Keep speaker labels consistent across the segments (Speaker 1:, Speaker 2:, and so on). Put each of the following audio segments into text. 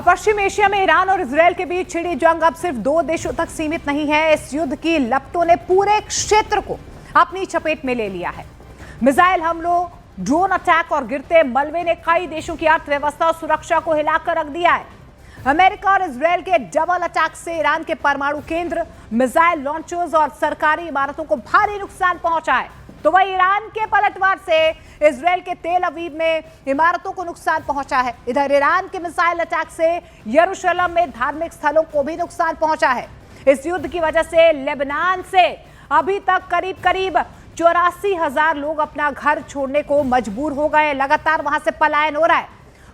Speaker 1: पश्चिम Asia में Iran और Israel के बीच छिड़ी जंग अब सिर्फ दो देशों तक सीमित नहीं है। इस युद्ध की लपटों ने पूरे क्षेत्र को अपनी चपेट में ले लिया है। मिसाइल हमलों, ड्रोन अटैक और गिरते मलबे ने कई देशों की अर्थव्यवस्था और सुरक्षा को हिलाकर रख दिया है। अमेरिका और इजरायल के डबल अटैक से ईरान के परमाणु केंद्र, मिसाइल लॉन्चर्स और सरकारी इमारतों को भारी नुकसान पहुंचा है। तो वही ईरान के पलटवार से इजरायल के तेल अवीव में इमारतों को नुकसान पहुंचा है। इधर ईरान के मिसाइल अटैक से यरूशलेम में धार्मिक स्थलों को भी नुकसान पहुंचा है। इस युद्ध की वजह से लेबनान से अभी तक करीब 84,000 लोग अपना घर छोड़ने को मजबूर हो गए। लगातार वहां से पलायन हो रहा है।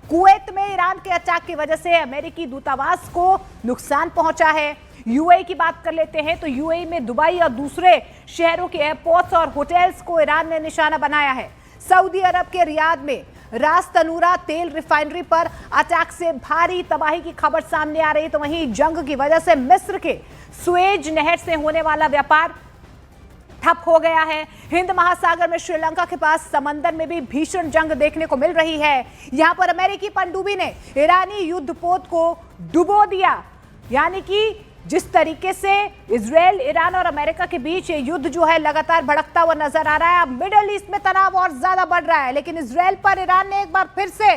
Speaker 1: कुवैत में ईरान के अटैक की वजह से अमेरिकी दूतावास को नुकसान पहुंचा है। यूएई की बात कर लेते हैं तो यूएई में दुबई और दूसरे शहरों के एयरपोर्ट्स और होटल्स को ईरान ने निशाना बनाया है। सऊदी अरब के रियाद में रास तनूरा तेल रिफाइनरी पर अटैक से भारी तबाही की खबर सामने आ रही। तो वहीं जंग की वजह से मिस्र के सुएज नहर से होने वाला व्यापार ठप हो गया है। हिंद महासागर में श्रीलंका के पास समंदर में भी भीषण जंग देखने को मिल रही है। यहां पर अमेरिकी पनडुब्बी ने ईरानी युद्धपोत को डुबो दिया। यानी कि जिस तरीके से इजरायल, ईरान और अमेरिका के बीच ये युद्ध जो है लगातार भड़कता हुआ नजर आ रहा है। अब मिडिल ईस्ट में तनाव और ज्यादा बढ़ रहा है। लेकिन इजरायल पर ईरान ने एक बार फिर से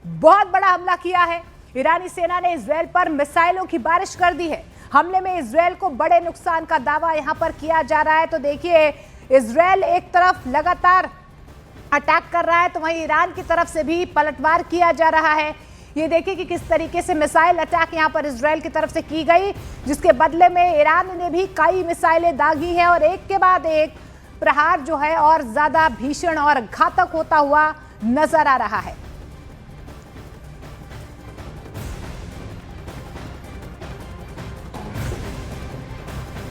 Speaker 1: बहुत बड़ा हमला किया है। ईरानी सेना ने इजरायल पर मिसाइलों की बारिश कर दी है। हमले में इजरायल को बड़े नुकसान का दावा यहां पर किया जा रहा है। तो देखिए, इजरायल एक तरफ लगातार अटैक कर रहा है तो वहीं ईरान की तरफ से भी पलटवार किया जा रहा है। ये देखिए कि किस तरीके से मिसाइल अटैक यहां पर इजरायल की तरफ से की गई, जिसके बदले में ईरान ने भी कई मिसाइलें दागी हैं और एक के बाद एक प्रहार जो है और ज्यादा भीषण और घातक होता हुआ नजर आ रहा है।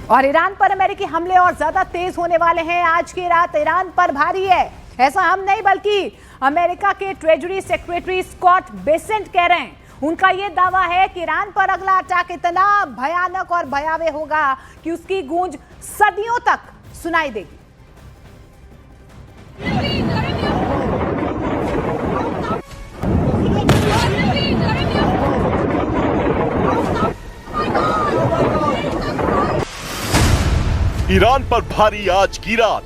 Speaker 1: और ईरान पर अमेरिकी हमले और ज्यादा तेज होने वाले हैं। आज की रात ईरान पर भारी है। ऐसा हम नहीं बल्कि अमेरिका के ट्रेजरी सेक्रेटरी स्कॉट बेसेंट कह रहे हैं। उनका यह दावा है कि ईरान पर अगला अटैक इतना भयानक और भयावह होगा कि उसकी गूंज सदियों तक सुनाई देगी।
Speaker 2: ईरान पर भारी आज की रात।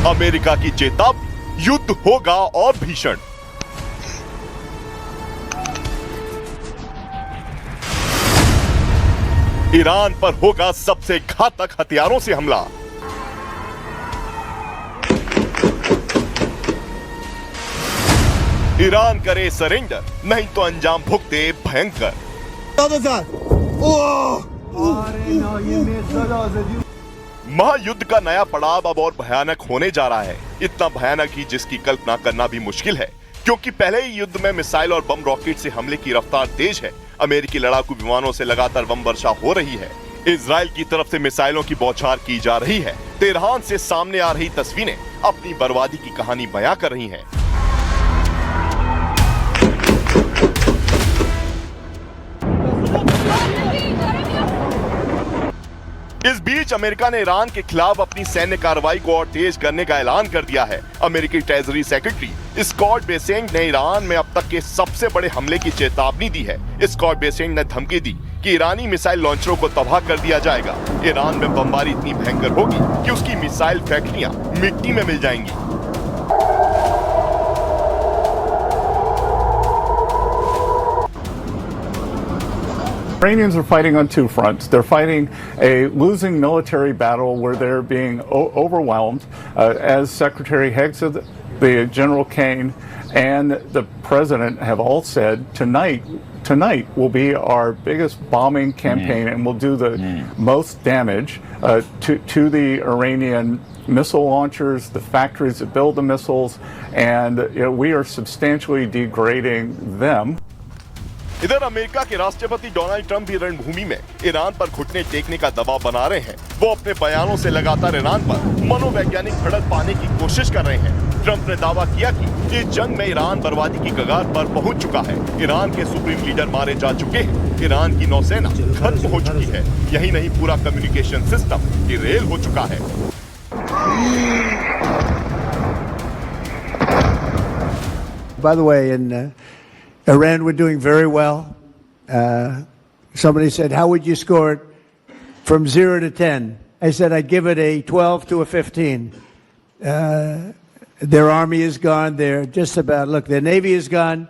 Speaker 2: अमेरिका की चेतावनी, युद्ध होगा और भीषण। ईरान पर होगा सबसे घातक हथियारों से हमला। ईरान करे सरेंडर, नहीं तो अंजाम भुगते भयंकर। महायुद्ध का नया पड़ाव अब और भयानक होने जा रहा है। इतना भयानक ही जिसकी कल्पना करना भी मुश्किल है, क्योंकि पहले ही युद्ध में मिसाइल और बम रॉकेट से हमले की रफ्तार तेज है। अमेरिकी लड़ाकू विमानों से लगातार बम वर्षा हो रही है। इजराइल की तरफ से मिसाइलों की बौछार की जा रही है। तेहरान से सामने आ रही तस्वीरें अपनी बर्बादी की कहानी बयां कर रही हैं। इस बीच अमेरिका ने ईरान के खिलाफ अपनी सैन्य कार्रवाई को और तेज करने का ऐलान कर दिया है। अमेरिकी ट्रेजरी सेक्रेटरी स्कॉट बेसेंट ने ईरान में अब तक के सबसे बड़े हमले की चेतावनी दी है। स्कॉट बेसेंट ने धमकी दी कि ईरानी मिसाइल लॉन्चरों को तबाह कर दिया जाएगा। ईरान में बमबारी इतनी भयंकर होगी कि उसकी मिसाइल फैक्ट्रियां मिट्टी में मिल जाएंगी।
Speaker 3: Iranians are fighting on two fronts. They're fighting a losing military battle where they're being overwhelmed. As Secretary Heggs, the General Kane, and the President have all said, tonight will be our biggest bombing campaign and will do the most damage to the Iranian missile launchers, the factories that build the missiles, and we are substantially degrading them.
Speaker 2: इधर America के राष्ट्रपति Donald Trump भी रणभूमि में Iran पर घुटने टेकने का दबाव बना रहे हैं। वो अपने बयानों से लगातार ईरान पर मनोवैज्ञानिक बढ़त पाने की कोशिश कर रहे हैं। ट्रंप ने दावा किया कि इस जंग में ईरान बर्बादी की कगार पर पहुंच चुका है। ईरान के सुप्रीम लीडर मारे जा चुके हैं। ईरान की नौसेना खत्म हो चुकी है। यही नहीं, पूरा कम्युनिकेशन सिस्टम डिरेल हो चुका है।
Speaker 4: By the way, in Iran, we're doing very well. Somebody said, how would you score it from 0 to 10? I said, I'd give it a 12 to a 15. Their army is gone. They're just about, look, their navy is gone.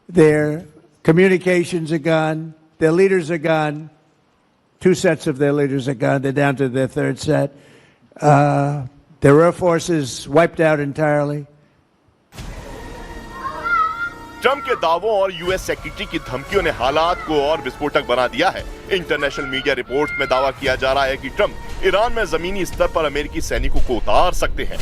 Speaker 4: Their communications are gone. Their leaders are gone. 2 sets of their leaders are gone. They're down to their 3rd set. Their air force is wiped out entirely.
Speaker 2: Trump के दावों और US secretary की धमकियों ने हालात को और विस्फोटक बना दिया है। इंटरनेशनल मीडिया रिपोर्ट्स में दावा किया जा रहा है कि ट्रंप ईरान में जमीनी स्तर पर अमेरिकी सैनिकों को उतार सकते हैं।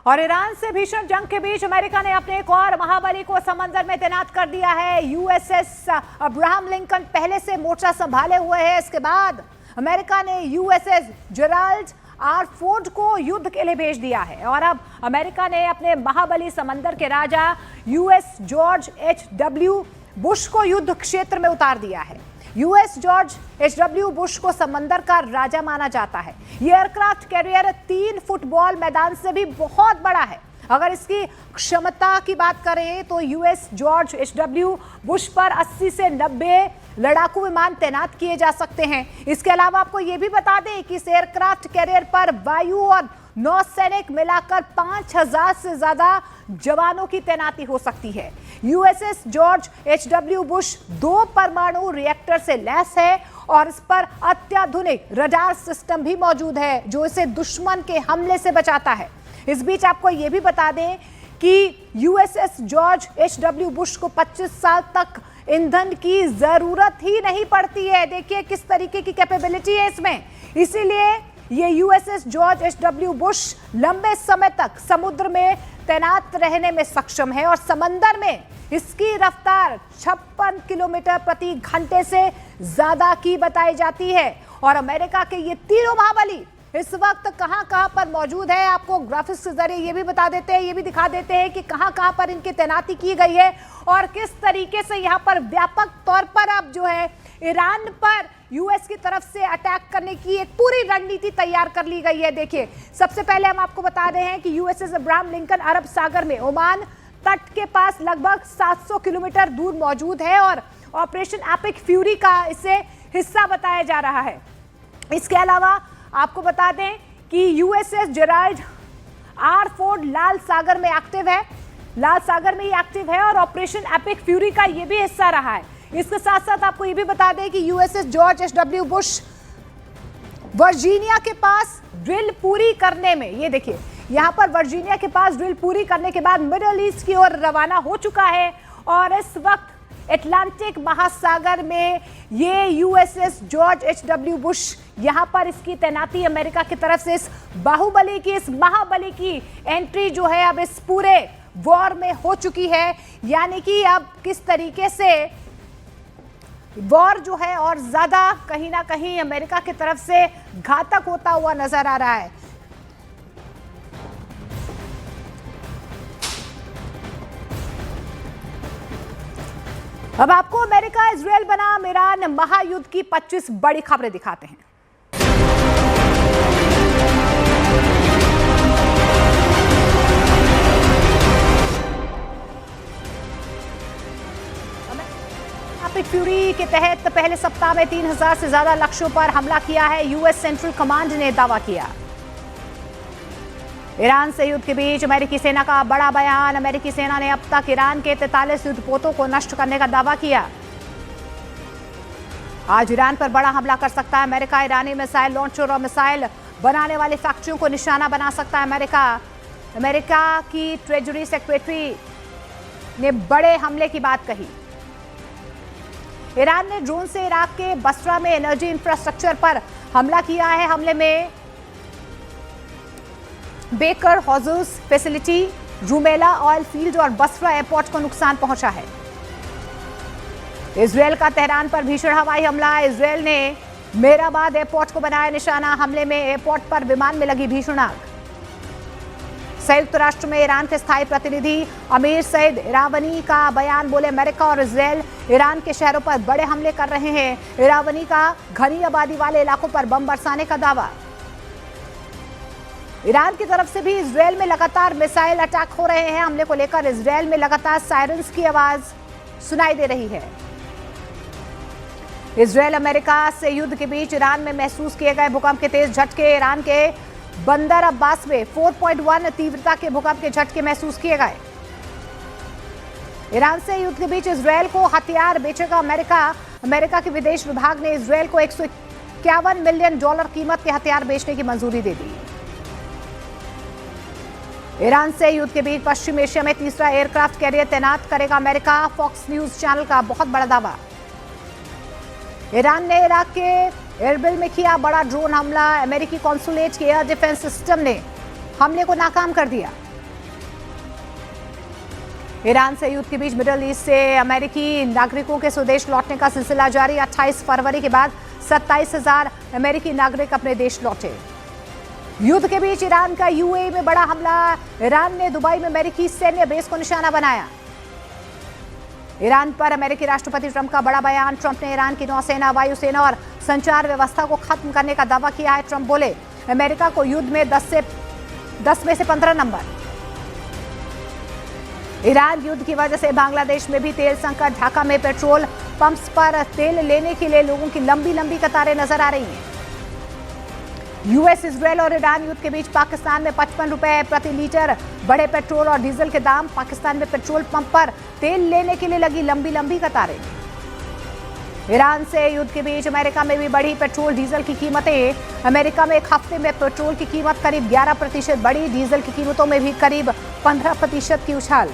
Speaker 1: और ईरान से भीषण जंग के बीच अमेरिका ने अपने एक और महाबली को समंदर में तैनात कर दिया है। यूएसएस अब्राहम लिंकन पहले से मोर्चा संभाले हुए है। इसके बाद अमेरिका ने यूएसएस जेराल्ड आर फोर्ड को युद्ध के लिए भेज दिया है और अब अमेरिका ने अपने महाबली समंदर के राजा यूएस जॉर्ज एच.डब्ल्यू. बुश को युद्ध क्षेत्र में उतार दिया है। US George एच.डब्ल्यू. बुश को समंदर का राजा माना जाता है। यह एयरक्राफ्ट कैरियर 3 फुटबॉल मैदान से भी बहुत बड़ा है। अगर इसकी क्षमता की बात करें तो यूएस जॉर्ज एच.डब्ल्यू. बुश पर 80 से 90 लड़ाकू विमान तैनात किए जा सकते हैं। इसके अलावा आपको यह भी बता दें कि इस एयरक्राफ्ट कैरियर पर वायु और नौसैनिक मिलाकर 5000 से ज्यादा जवानों की तैनाती हो सकती है। USS George एच.डब्ल्यू. बुश 2 परमाणु रिएक्टर से लैस है और इस पर अत्याधुनिक रडार सिस्टम भी मौजूद है जो इसे दुश्मन के हमले से बचाता है। इस बीच आपको यह भी बता दें कि यूएसएस जॉर्ज एच.डब्ल्यू. बुश को 25 साल तक ईंधन की जरूरत ही नहीं पड़ती है। देखिए किस तरीके की कैपेबिलिटी है इसमें। इसीलिए ये यूएसएस जॉर्ज एच.डब्ल्यू. बुश लंबे समय तक समुद्र में तैनात रहने में सक्षम है और समंदर में इसकी रफ्तार 56 किलोमीटर प्रति घंटे से ज्यादा की बताई जाती है। और अमेरिका के ये तीनों महाबली इस वक्त कहां पर मौजूद है, आपको ग्राफिक्स के जरिए ये भी बता देते हैं, ये भी दिखा देते हैं कि कहां पर इनकी तैनाती की गई है और किस तरीके से यहां पर व्यापक तौर पर अब जो है ईरान पर यूएस की तरफ से अटैक करने की एक पूरी रणनीति तैयार कर ली गई है। देखिए सबसे पहले हम आपको बता रहे हैं कि यूएसएस अब्राहम लिंकन अरब सागर में ओमान तट के पास लगभग 700 किलोमीटर दूर मौजूद है और ऑपरेशन एपिक फ्यूरी का इसे हिस्सा बताया जा रहा है। इसके अलावा आपको बता दें कि यूएसएस जेराल्ड आर फोर्ड लाल सागर में एक्टिव है, लाल सागर में ही एक्टिव है और ऑपरेशन एपिक फ्यूरी का ये भी हिस्सा रहा है। इसके साथ साथ आपको ये भी बता दें कि यूएसएस जॉर्ज एच.डब्ल्यू. बुश वर्जीनिया के पास ड्रिल पूरी करने में, ये देखिए यहां पर वर्जीनिया के पास ड्रिल पूरी करने के बाद मिडिल ईस्ट की ओर रवाना हो चुका है और इस वक्त अटलांटिक महासागर में ये यूएसएस जॉर्ज एच.डब्ल्यू. बुश यहां पर इसकी तैनाती अमेरिका की तरफ से इस बाहुबली की, इस महाबली की एंट्री जो है अब इस पूरे वॉर में हो चुकी है। यानी कि अब किस तरीके से वॉर जो है और ज्यादा कहीं ना कहीं अमेरिका की तरफ से घातक होता हुआ नजर आ रहा है। अब आपको अमेरिका इजराइल बनाम ईरान महायुद्ध की 25 बड़ी खबरें दिखाते हैं। एपिक फ्यूरी के तहत पहले सप्ताह में 3000 से ज्यादा लक्ष्यों पर हमला किया है, यूएस सेंट्रल कमांड ने दावा किया। ईरान से युद्ध के बीच अमेरिकी सेना का बड़ा बयान। अमेरिकी सेना ने अब तक ईरान के 43 युद्धपोतों को नष्ट करने का दावा किया। आज ईरान पर बड़ा हमला कर सकता है अमेरिका। ईरानी मिसाइल लॉन्चर और मिसाइल बनाने वाली फैक्ट्रियों को निशाना बना सकता है अमेरिका की ट्रेजरी सेक्रेटरी ने बड़े हमले की बात कही। ईरान ने ड्रोन से इराक के बसरा में एनर्जी इंफ्रास्ट्रक्चर पर हमला किया है। हमले में baker हॉजर्स facility, Rumela oil field और बसरा एयरपोर्ट को नुकसान पहुंचा है। इजरायल का तेहरान पर भीषण हवाई हमला। इजरायल ने मेराबाद एयरपोर्ट को बनाया निशाना। हमले में एयरपोर्ट पर विमान में लगी भीषण आग। संयुक्त राष्ट्र में ईरान के स्थायी प्रतिनिधि अमीर सईद इरावनी का बयान, बोले अमेरिका और इजरायल ईरान के शहरों पर बड़े हमले कर रहे हैं। इरावनी का घनी आबादी वाले इलाकों पर बम बरसाने का दावा। ईरान की तरफ से भी इजरायल में लगातार मिसाइल अटैक हो रहे हैं। हमले को लेकर इजरायल में लगातार सायरन्स की आवाज सुनाई दे रही है। इजरायल अमेरिका से युद्ध के बीच ईरान में महसूस किए गए भूकंप के तेज झटके। ईरान के बंदर अब्बास में 4.1 तीव्रता के भूकंप के झटके महसूस किए गए। ईरान से युद्ध के बीच इजरायल को हथियार बेचेगा अमेरिका। अमेरिका के विदेश विभाग ने इजरायल को $151 मिलियन कीमत के हथियार बेचने की मंजूरी दे दी। ईरान से युद्ध के बीच पश्चिम एशिया में तीसरा एयरक्राफ्ट कैरियर तैनात करेगा अमेरिका। फॉक्स न्यूज चैनल का बहुत बड़ा दावा। ईरान ने इराक के एरबिल में किया बड़ा ड्रोन हमला। अमेरिकी कॉन्सुलेट के एयर डिफेंस सिस्टम ने हमले को नाकाम कर दिया। ईरान से युद्ध के बीच मिडिल ईस्ट से अमेरिकी नागरिकों के स्वदेश लौटने का सिलसिला जारी। 28 फरवरी के बाद 27,000 अमेरिकी नागरिक अपने देश लौटे। युद्ध के बीच ईरान का यूएई में बड़ा हमला। ईरान ने दुबई में अमेरिकी सैन्य बेस को निशाना बनाया। ईरान पर अमेरिकी राष्ट्रपति ट्रंप का बड़ा बयान। ट्रंप ने ईरान की नौसेना, वायुसेना और संचार व्यवस्था को खत्म करने का दावा किया है। ट्रंप बोले अमेरिका को युद्ध में 10 में से 15 नंबर। ईरान युद्ध की वजह से बांग्लादेश में भी तेल संकट। ढाका में पेट्रोल पंप्स पर तेल लेने के लिए लोगों की लंबी लंबी कतारें नजर आ रही हैं। यूएस, इजरायल और ईरान युद्ध के बीच पाकिस्तान में 55 रुपए प्रति लीटर बढ़े पेट्रोल और डीजल के दाम। पाकिस्तान में पेट्रोल पंप पर तेल लेने के लिए लगी लंबी लंबी कतारें। ईरान से युद्ध के बीच अमेरिका में भी बढ़ी पेट्रोल डीजल की कीमतें। अमेरिका में एक हफ्ते में पेट्रोल की कीमत करीब 11% बढ़ी। डीजल की कीमतों में भी करीब 15% की उछाल।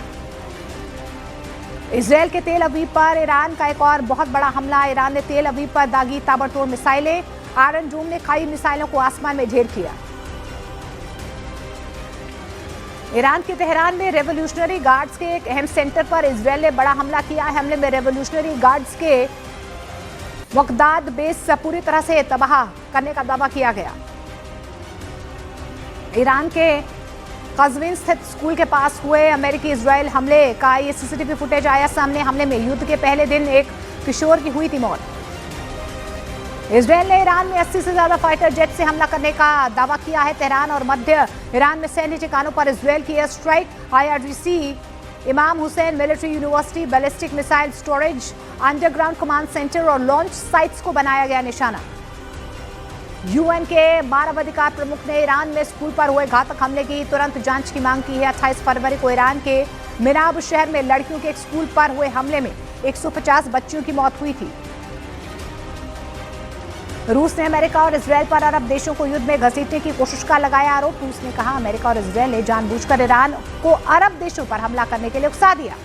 Speaker 1: इजरायल के तेल अवीव पर ईरान का एक और बहुत बड़ा हमला। ईरान ने तेल अवीव पर दागी ताबड़तोड़ मिसाइलें। आयरन डोम ने कई मिसाइलों को आसमान में ढेर किया। ईरान के तेहरान में रेवोल्यूशनरी गार्ड्स के एक अहम सेंटर पर इजरायल ने बड़ा हमला किया है। हमले में रेवोल्यूशनरी गार्ड्स के वकदाद बेस पूरी तरह से तबाह करने का दावा किया गया। ईरान के कज़विन स्थित स्कूल के पास हुए अमेरिकी इजरायल हमले का ये सीसीटीवी फुटेज आया सामने। हमले में युद्ध के पहले दिन एक किशोर की हुई थी मौत। इजरायल ने ईरान में 80 से ज्यादा फाइटर जेट से हमला करने का दावा किया है। तेहरान और मध्य ईरान में सैन्य ठिकानों पर इजरायल की एयर स्ट्राइक। IRGC, इमाम Hussain military university, ballistic missile storage, underground command centre और लॉन्च साइट्स को बनाया गया निशाना। UN के मानवाधिकार प्रमुख ने ईरान में स्कूल पर हुए घातक हमले की तुरंत जांच की मांग की है। 28 फरवरी को ईरान के मिनाब शहर में लड़कियों के एक स्कूल पर हुए हमले में 150 बच्चियों की मौत हुई थी। रूस ने अमेरिका और इजरायल पर अरब देशों को युद्ध में घसीटने की कोशिश का लगाया आरोप। रूस ने कहा अमेरिका और इजरायल ने जानबूझकर ईरान को अरब देशों पर हमला करने के लिए उकसा दिया।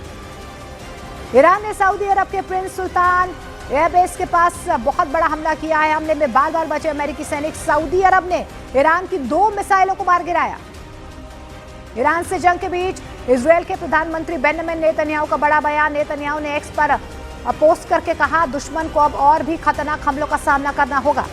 Speaker 1: ईरान ने सऊदी अरब के प्रिंस सुल्तान एयरबेस के पास बहुत बड़ा हमला किया है। हमले में बाल बाल बचे अमेरिकी सैनिक। सऊदी अरब ने ईरान की 2 मिसाइलों को मार गिराया। ईरान से जंग के बीच इजरायल के प्रधानमंत्री बेंजामिन नेतन्याहू का बड़ा बयान। नेतन्याहू ने एक्स पर पोस्ट करके कहा दुश्मन को अब और भी खतरनाक हमलों का सामना करना होगा।